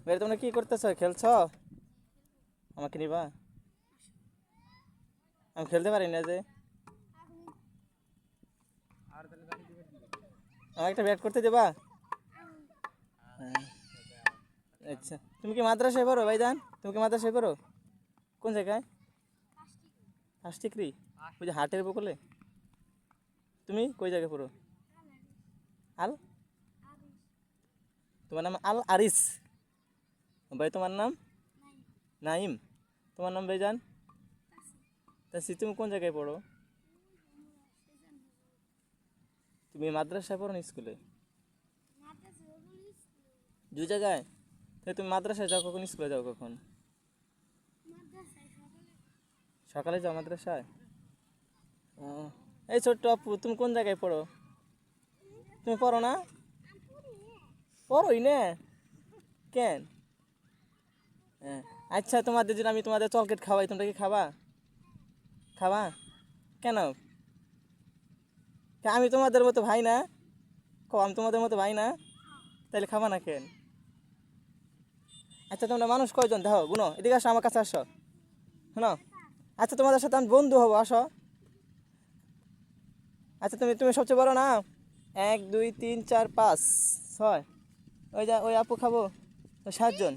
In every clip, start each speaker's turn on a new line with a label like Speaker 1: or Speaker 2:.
Speaker 1: ভাই তোমরা কি করতেছ, খেলছ? আমাকে নিবা? আমি খেলতে পারি না যে। আমাকে একটা ব্যাট করতে দেবা? হ্যাঁ। আচ্ছা, তুমি কি মাদ্রাসায় পড়ো ভাইজান? তুমি কি মাদ্রাসায় পড়ো? কোন জায়গায়? হাসটিকরি? ওই যে হাটের বকলে? তুমি কই জায়গায় পড়ো? আল তোমার নাম আল আরিস? ভাই তোমার নাম? নাইম। তোমার নাম ভাইজান? তা তুমি কোন জায়গায় পড়ো? তুমি মাদ্রাসায় পড়ো না স্কুলে? দুই জায়গায়? তাহলে তুমি মাদ্রাসায় যাও কখন, স্কুলে যাও কখন? সকালে যাও মাদ্রাসায়? ও, এই ছোট্ট আপু, তুমি কোন জায়গায় পড়ো? তুমি পড়ো না? পড়োই না? কেন? হ্যাঁ। আচ্ছা, তোমাদের যদি আমি তোমাদের চকলেট খাওয়াই, তোমরা কি খাবা? খাবা? কেন? আমি তোমাদের মতো ভাই না? আমি তোমাদের মতো ভাই না? তাহলে খাবা না কেন? আচ্ছা, তোমরা মানুষ কয়জন দেখো, গুনো, এদিকে আসো, আমার কাছে আসো, শোনো। আচ্ছা, তোমাদের সাথে আমি বন্ধু হবো, আসো। আচ্ছা, তুমি তুমি সবচেয়ে বড় না? 1 2 3 4 5 6, ওই যা ওই আপু খাবো, ওই 7 জন,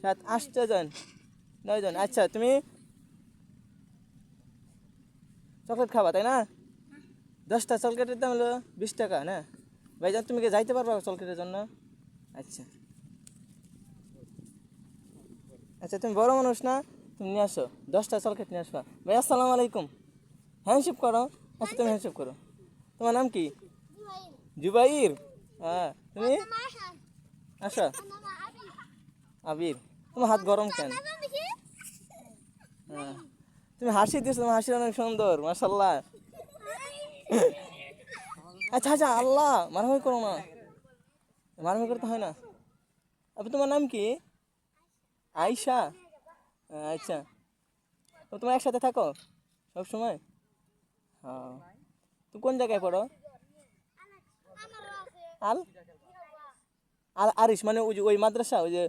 Speaker 1: 7 8 জন, 9 জন। আচ্ছা, তুমি চকলেট খাবা তাই না? 10টা চকলেটের দাম হলো 20 টাকা না? ভাইজান, তুমি কি যাইতে পারবা চকলেটের জন্য? আচ্ছা। আচ্ছা, তুমি বড় মানুষ না? তুমি নিয়ে আসো, 10টা চকলেট নিয়ে আসবা। ভাই আসসালামু আলাইকুম। হ্যান্ডশেক করো। আচ্ছা, তুমি হ্যান্ডশেক করো। তোমার নাম কি? জুবাইর? হ্যাঁ, তুমি আসো। আবির? তোমার হাত গরম কেন? হ্যাঁ, তুমি হাসি দিছো, তোমার হাসি অনেক সুন্দর, মাশাল্লাহ। আচ্ছা আচ্ছা, আল্লাহ, মারামারি করো না, মারামারি করতে হয় না। আপু, তোমার নাম কি? আয়শা? আচ্ছা, তো তোমরা একসাথে থাকো সব সময়? হ্যাঁ। তুমি কোন জায়গায় পড়ো? আল আল আরিস মানে ওই যে ওই মাদ্রাসা, ওই যে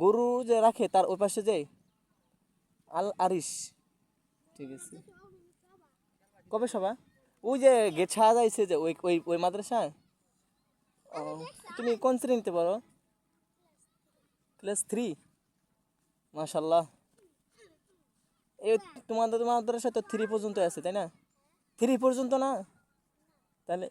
Speaker 1: গরু যে রাখে তার ওই পাশে যে আল আরিস। ঠিক আছে। কবে সভা? ওই যে গেছা যাইছে যে ওই ওই ওই মাদ্রাসায়? ও, তুমি কোন শ্রেণীতে পড়ো? ক্লাস 3? মাশাল্লাহ। এই তোমাদের মাদ্রাসা তো 3 পর্যন্ত আছে তাই না? 3 পর্যন্ত না? তাহলে